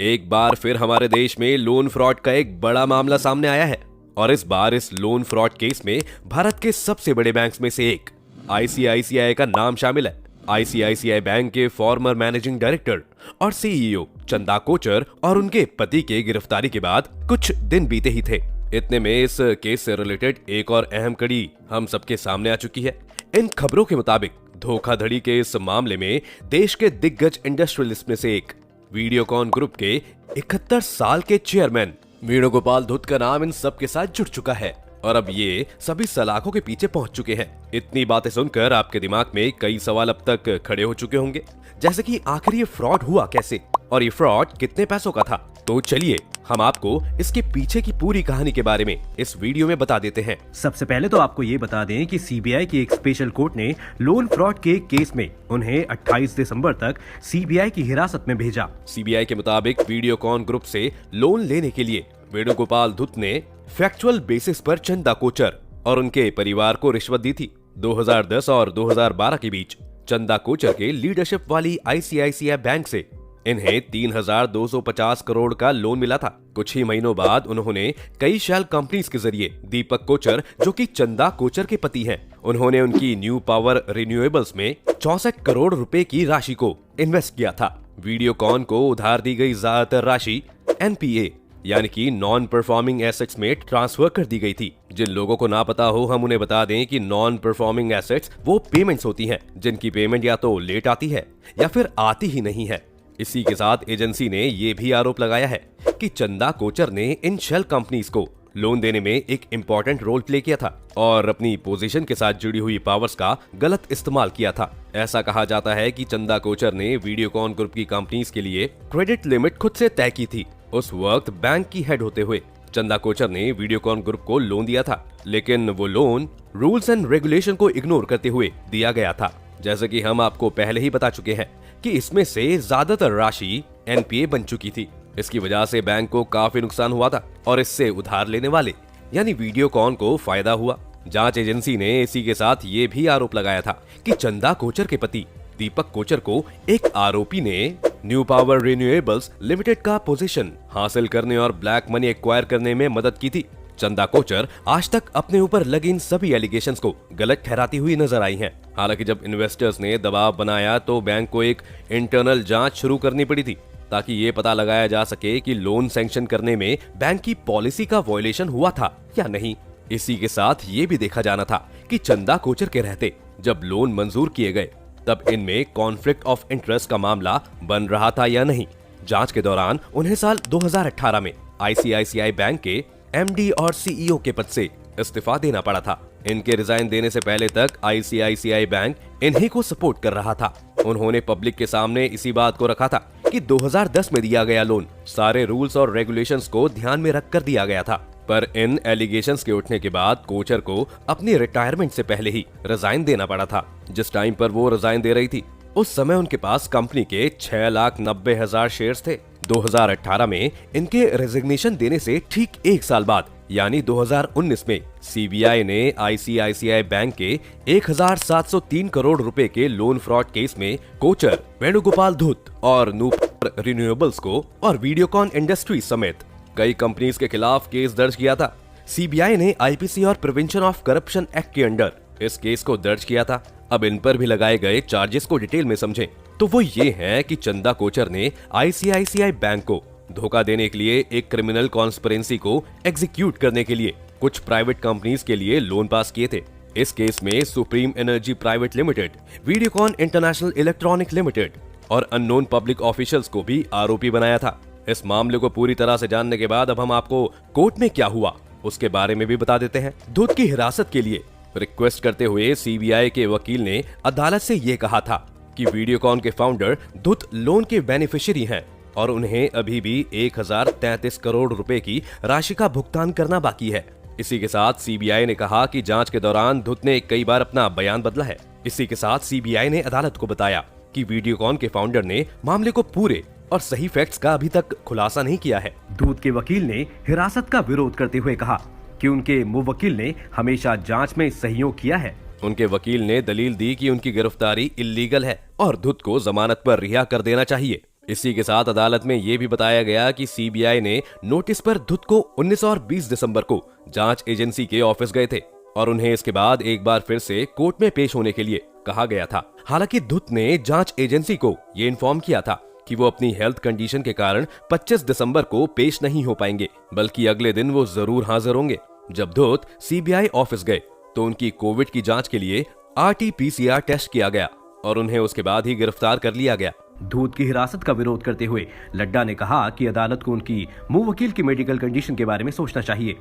एक बार फिर हमारे देश में लोन फ्रॉड का एक बड़ा मामला सामने आया है और इस बार इस लोन फ्रॉड केस में भारत के सबसे बड़े बैंक्स में से एक आईसीआईसीआई का नाम शामिल है। आईसीआईसीआई बैंक के फॉर्मर मैनेजिंग डायरेक्टर और सीईओ चंदा कोचर और उनके पति के गिरफ्तारी के बाद कुछ दिन बीते ही थे। इतने में इस केस से रिलेटेड एक और अहम कड़ी हम सबके सामने आ चुकी है। इन खबरों के मुताबिक धोखाधड़ी के इस मामले में देश के दिग्गज इंडस्ट्रियलिस्ट में से एक वीडियोकॉन ग्रुप के 71 साल के चेयरमैन वेणुगोपाल धूत का नाम इन सब के साथ जुड़ चुका है और अब ये सभी सलाखों के पीछे पहुंच चुके हैं। इतनी बातें सुनकर आपके दिमाग में कई सवाल अब तक खड़े हो चुके होंगे, जैसे कि आखिर ये फ्रॉड हुआ कैसे और ये फ्रॉड कितने पैसों का था। तो चलिए हम आपको इसके पीछे की पूरी कहानी के बारे में इस वीडियो में बता देते हैं। सबसे पहले तो आपको ये बता दें कि सीबीआई की एक स्पेशल कोर्ट ने लोन फ्रॉड के केस में उन्हें 28 दिसंबर तक सीबीआई की हिरासत में भेजा। सीबीआई के मुताबिक वीडियोकॉन ग्रुप से लोन लेने के लिए वेणुगोपाल धूत ने फैक्चुअल बेसिस पर चंदा कोचर और उनके परिवार को रिश्वत दी थी। 2010 और 2012 के बीच चंदा कोचर के लीडरशिप वाली आईसीआईसीआई बैंक से इन्हें 3,250 करोड़ का लोन मिला था। कुछ ही महीनों बाद उन्होंने कई शेल कंपनीज के जरिए दीपक कोचर, जो कि चंदा कोचर के पति हैं, उन्होंने उनकी न्यू पावर रिन्यूएबल्स में 64 करोड़ रुपए की राशि को इन्वेस्ट किया था। वीडियोकॉन को उधार दी गई ज्यादातर राशि एनपीए यानी कि नॉन परफॉर्मिंग एसेट्स में ट्रांसफर कर दी गई थी। जिन लोगों को ना पता हो, हम उन्हें बता दें कि नॉन परफॉर्मिंग एसेट्स वो पेमेंट्स होती हैं जिनकी पेमेंट या तो लेट आती है या फिर आती ही नहीं है। इसी के साथ एजेंसी ने ये भी आरोप लगाया है कि चंदा कोचर ने इन शेल कंपनीज को लोन देने में एक इम्पोर्टेंट रोल प्ले किया था और अपनी पोजीशन के साथ जुड़ी हुई पावर्स का गलत इस्तेमाल किया था। ऐसा कहा जाता है कि चंदा कोचर ने वीडियोकॉन ग्रुप की कंपनीज के लिए क्रेडिट लिमिट खुद से तय की थी। उस वक्त बैंक की हेड होते हुए चंदा कोचर ने वीडियोकॉन ग्रुप को लोन दिया था, लेकिन वो लोन रूल्स एंड रेगुलेशन को इग्नोर करते हुए दिया गया था। जैसे कि हम आपको पहले ही बता चुके हैं कि इसमें से ज्यादातर राशि एनपीए बन चुकी थी। इसकी वजह से बैंक को काफी नुकसान हुआ था और इससे उधार लेने वाले यानी वीडियोकॉन को फायदा हुआ। जांच एजेंसी ने इसी के साथ ये भी आरोप लगाया था कि चंदा कोचर के पति दीपक कोचर को एक आरोपी ने न्यू पावर रिन्यूएबल्स लिमिटेड का पोजीशन हासिल करने और ब्लैक मनी एक्वायर करने में मदद की थी। चंदा कोचर आज तक अपने ऊपर लगे इन सभी एलिगेशंस को गलत ठहराती हुई नजर आई हैं। हालांकि जब इन्वेस्टर्स ने दबाव बनाया तो बैंक को एक इंटरनल जांच शुरू करनी पड़ी थी ताकि ये पता लगाया जा सके कि लोन सैंक्शन करने में बैंक की पॉलिसी का वायलेशन हुआ था या नहीं। इसी के साथ ये भी देखा जाना था कि चंदा कोचर के रहते जब लोन मंजूर किए गए तब इनमें कॉन्फ्लिक्ट ऑफ इंटरेस्ट का मामला बन रहा था या नहीं। जांच के दौरान उन्हें साल 2018 में आईसीआईसीआई बैंक के एमडी और सीईओ के पद से इस्तीफा देना पड़ा था। इनके रिजाइन देने से पहले तक आईसीआईसीआई बैंक इन्हीं को सपोर्ट कर रहा था। उन्होंने पब्लिक के सामने इसी बात को रखा था कि 2010 में दिया गया लोन सारे रूल्स और रेगुलेशंस को ध्यान में रखकर दिया गया था। पर इन एलिगेशंस के उठने के बाद कोचर को अपनी रिटायरमेंट से पहले ही रिजाइन देना पड़ा था। जिस टाइम पर वो रिजाइन दे रही थी उस समय उनके पास कंपनी के 6,90,000 शेयर्स थे। 2018 में इनके रेजिग्नेशन देने से ठीक एक साल बाद यानी 2019 में सीबीआई ने आईसीआईसीआई बैंक के 1,703 करोड़ रुपए के लोन फ्रॉड केस में कोचर, वेणुगोपाल धूत और न्यू पावर रिन्यूएबल्स को और वीडियोकॉन इंडस्ट्रीज समेत कई कंपनीज के खिलाफ केस दर्ज किया था। सीबीआई ने आईपीसी और प्रिवेंशन ऑफ करप्शन एक्ट के अंडर इस केस को दर्ज किया था। अब इन पर भी लगाए गए चार्जेस को डिटेल में समझें तो वो ये है कि चंदा कोचर ने आईसीआईसीआई बैंक को धोखा देने के लिए एक क्रिमिनल कॉन्स्पिरेंसी को एग्जीक्यूट करने के लिए कुछ प्राइवेट कंपनीज के लिए लोन पास किए थे। इस केस में supreme energy private limited, Videocon international electronic limited और अननोन पब्लिक ऑफिशियल्स को भी आरोपी बनाया था। इस मामले को पूरी तरह से जानने के बाद अब हम आपको कोर्ट में क्या हुआ उसके बारे में भी बता देते हैं। धूत की हिरासत के लिए रिक्वेस्ट करते हुए सीबीआई के वकील ने अदालत से ये कहा था कि वीडियोकॉन के फाउंडर धूत लोन के बेनिफिशियरी हैं और उन्हें अभी भी 1,033 करोड़ रुपए की राशि का भुगतान करना बाकी है। इसी के साथ सीबीआई ने कहा कि जांच के दौरान धूत ने कई बार अपना बयान बदला है। इसी के साथ सीबीआई ने अदालत को बताया कि वीडियोकॉन के फाउंडर ने मामले को पूरे और सही फैक्ट्स का अभी तक खुलासा नहीं किया है। धूत के वकील ने हिरासत का विरोध करते हुए कहा कि उनके मुवक्किल ने हमेशा जांच में सहयोग किया है। उनके वकील ने दलील दी कि उनकी गिरफ्तारी इल्लीगल है और धूत को जमानत पर रिहा कर देना चाहिए। इसी के साथ अदालत में यह भी बताया गया कि सीबीआई ने नोटिस पर धुत को 19 और 20 दिसंबर को जांच एजेंसी के ऑफिस गए थे और उन्हें इसके बाद एक बार फिर से कोर्ट में पेश होने के लिए कहा गया था। हालांकि धुत ने जांच एजेंसी को ये इन्फॉर्म किया था कि वो अपनी हेल्थ कंडीशन के कारण 25 दिसंबर को पेश नहीं हो पाएंगे, बल्कि अगले दिन वो जरूर हाजिर होंगे। जब धुत सीबीआई ऑफिस गए तो उनकी कोविड की जांच के लिए RT-PCR टेस्ट किया गया और उन्हें उसके बाद ही गिरफ्तार कर लिया गया। धूत की हिरासत का विरोध करते हुए लड्डा ने कहा कि अदालत को उनकी मुंह वकील की मेडिकल कंडीशन के बारे में सोचना चाहिए,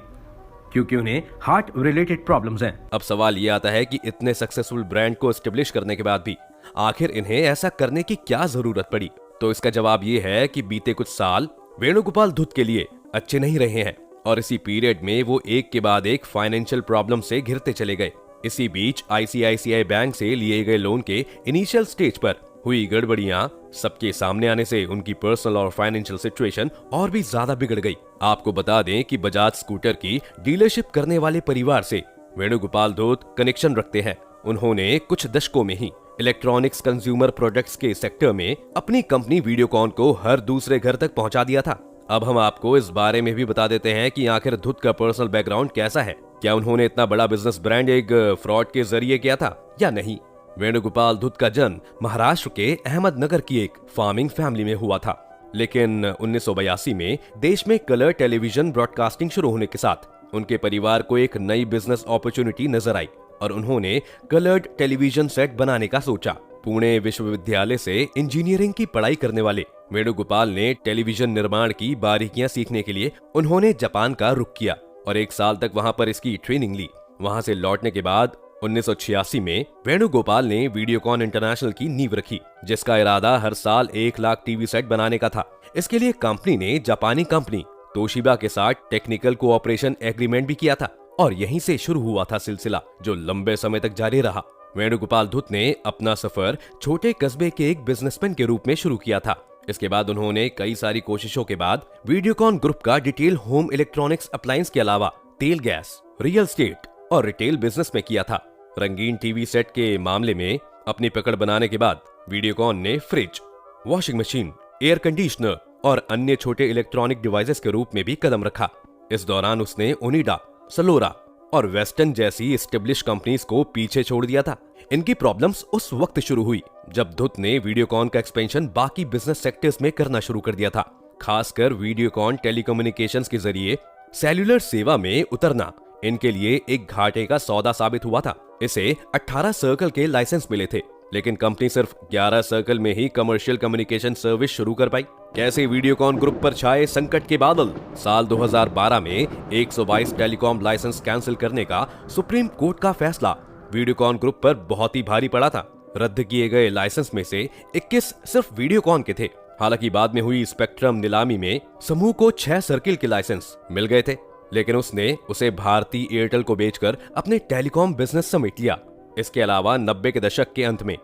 क्योंकि उन्हें हार्ट रिलेटेड प्रॉब्लम्स हैं। अब सवाल ये आता है कि इतने सक्सेसफुल ब्रांड को एस्टेब्लिश करने के बाद भी आखिर इन्हें ऐसा करने की क्या जरूरत पड़ी? तो इसका जवाब ये है कि बीते कुछ साल वेणुगोपाल धुत के लिए अच्छे नहीं रहे हैं और इसी पीरियड में वो एक के बाद एक फाइनेंशियल प्रॉब्लम से घिरते चले गए। इसी बीच ICICI बैंक से लिए गए लोन के इनिशियल स्टेज पर हुई गड़बड़ियां सबके सामने आने से उनकी पर्सनल और फाइनेंशियल सिचुएशन और भी ज्यादा बिगड़ गई। आपको बता दें कि बजाज स्कूटर की डीलरशिप करने वाले परिवार से वेणुगोपाल धूत कनेक्शन रखते हैं। उन्होंने कुछ दशकों में ही इलेक्ट्रॉनिक्स कंज्यूमर प्रोडक्ट्स के सेक्टर में अपनी कंपनी वीडियोकॉन को हर दूसरे घर तक पहुंचा दिया था। अब हम आपको इस बारे में भी बता देते हैं कि आखिर धुत का पर्सनल बैकग्राउंड कैसा है। क्या उन्होंने इतना बड़ा बिजनेस ब्रांड एक फ्रॉड के जरिए किया था या नहीं? वेणुगोपाल धुत का जन्म महाराष्ट्र के अहमदनगर की एक फार्मिंग फैमिली में हुआ था, लेकिन 1982 में देश में कलर टेलीविजन ब्रॉडकास्टिंग शुरू होने के साथ उनके परिवार को एक नई बिजनेस अपॉर्चुनिटी नजर आई और उन्होंने कलर्ड टेलीविजन सेट बनाने का सोचा। पुणे विश्वविद्यालय से इंजीनियरिंग की पढ़ाई करने वाले वेणुगोपाल ने टेलीविजन निर्माण की बारीकियां सीखने के लिए उन्होंने जापान का रुख किया और 1 साल तक वहां पर इसकी ट्रेनिंग ली। वहां से लौटने के बाद 1986 में वेणुगोपाल ने वीडियोकॉन इंटरनेशनल की नींव रखी, जिसका इरादा हर साल 1 लाख टीवी सेट बनाने का था। इसके लिए कंपनी ने जापानी कंपनी तोशिबा के साथ टेक्निकल कोऑपरेशन एग्रीमेंट भी किया था और यहीं से शुरू हुआ था सिलसिला, जो लंबे समय तक जारी रहा। वेणुगोपाल धूत ने अपना सफर छोटे कस्बे के एक बिजनेसमैन के रूप में शुरू किया था। इसके बाद उन्होंने कई सारी कोशिशों के बाद वीडियोकॉन ग्रुप का डिटेल होम इलेक्ट्रॉनिक्स अप्लायंस के अलावा तेल गैस, रियल एस्टेट और रिटेल बिजनेस में किया था। रंगीन टीवी सेट के मामले में अपनी पकड़ बनाने के बाद वीडियोकॉन ने fridge, washing machine, air conditioner और अन्य छोटे इलेक्ट्रॉनिक डिवाइसेस के रूप में भी कदम रखा। इस दौरान उसने ओनिडा, सलोरा और वेस्टर्न जैसी एस्टेब्लिश कंपनीज को पीछे छोड़ दिया था। इनकी प्रॉब्लम्स उस वक्त शुरू हुई जब धूत ने वीडियोकॉन का एक्सपेंशन बाकी बिजनेस सेक्टर्स में करना शुरू कर दिया था। खासकर वीडियोकॉन टेलीकम्युनिकेशंस के जरिए सेल्यूलर सेवा में उतरना इनके लिए एक घाटे का सौदा साबित हुआ था। इसे 18 सर्कल के लाइसेंस मिले थे, लेकिन कंपनी सिर्फ 11 सर्कल में ही कमर्शियल कम्युनिकेशन सर्विस शुरू कर पाई। कैसे वीडियोकॉन ग्रुप पर छाए संकट के बादल। साल 2012 में 122 टेलीकॉम लाइसेंस कैंसिल करने का सुप्रीम कोर्ट का फैसला वीडियोकॉन ग्रुप पर बहुत ही भारी पड़ा था। रद्द किए गए लाइसेंस में से 21 सिर्फ वीडियोकॉन के थे। हालांकि बाद में हुई स्पेक्ट्रम नीलामी में समूह को 6 सर्किल के लाइसेंस मिल गए थे, लेकिन उसने उसे भारती एयरटेल को बेचकर अपने टेलीकॉम बिजनेस समेट लिया। इसके अलावा 90 के दशक के अंत में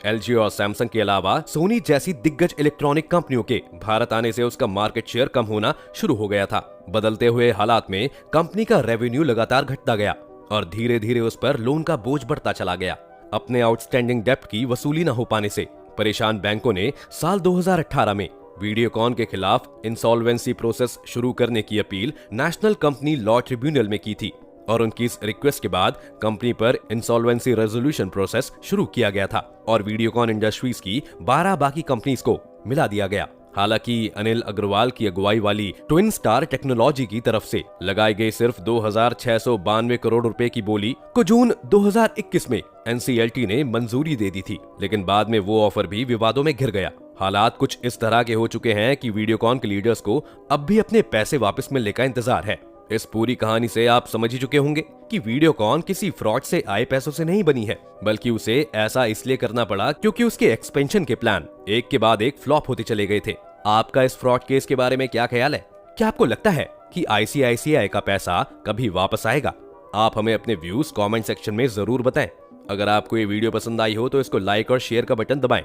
LG और सैमसंग के अलावा सोनी जैसी दिग्गज इलेक्ट्रॉनिक कंपनियों के भारत आने से उसका मार्केट शेयर कम होना शुरू हो गया था। बदलते हुए हालात में कंपनी का रेवेन्यू लगातार घटता गया और धीरे धीरे उस पर लोन का बोझ बढ़ता चला गया। अपने आउटस्टैंडिंग डेप्ट की वसूली न हो पाने से परेशान बैंकों ने साल 2018 में वीडियोकॉन के खिलाफ इंसॉल्वेंसी प्रोसेस शुरू करने की appeal national company law tribunal में की थी और उनकी इस रिक्वेस्ट के बाद कंपनी पर इंसॉल्वेंसी रेजोल्यूशन प्रोसेस शुरू किया गया था और वीडियोकॉन इंडस्ट्रीज की 12 बाकी कंपनीज को मिला दिया गया। हालांकि अनिल अग्रवाल की अगुवाई वाली ट्विन स्टार टेक्नोलॉजी की तरफ से लगाई गई सिर्फ 2,692 करोड़ रुपए की बोली को जून 2021 में NCLT ने मंजूरी दे दी थी, लेकिन बाद में वो ऑफर भी विवादों में घिर गया। हालात कुछ इस तरह के हो चुके हैं कि वीडियोकॉन के लीडर्स को अब भी अपने पैसे वापस मिलने का इंतजार है। इस पूरी कहानी से आप समझ ही चुके होंगे कि वीडियोकॉन किसी फ्रॉड से आए पैसों से नहीं बनी है, बल्कि उसे ऐसा इसलिए करना पड़ा क्योंकि उसके एक्सपेंशन के प्लान एक के बाद एक फ्लॉप होते चले गए थे। आपका इस फ्रॉड केस के बारे में क्या ख्याल है? क्या आपको लगता है कि ICICI का पैसा कभी वापस आएगा? आप हमें अपने व्यूज कमेंट सेक्शन में जरूर बताएं। अगर आपको ये वीडियो पसंद आई हो तो इसको लाइक और शेयर का बटन दबाएं।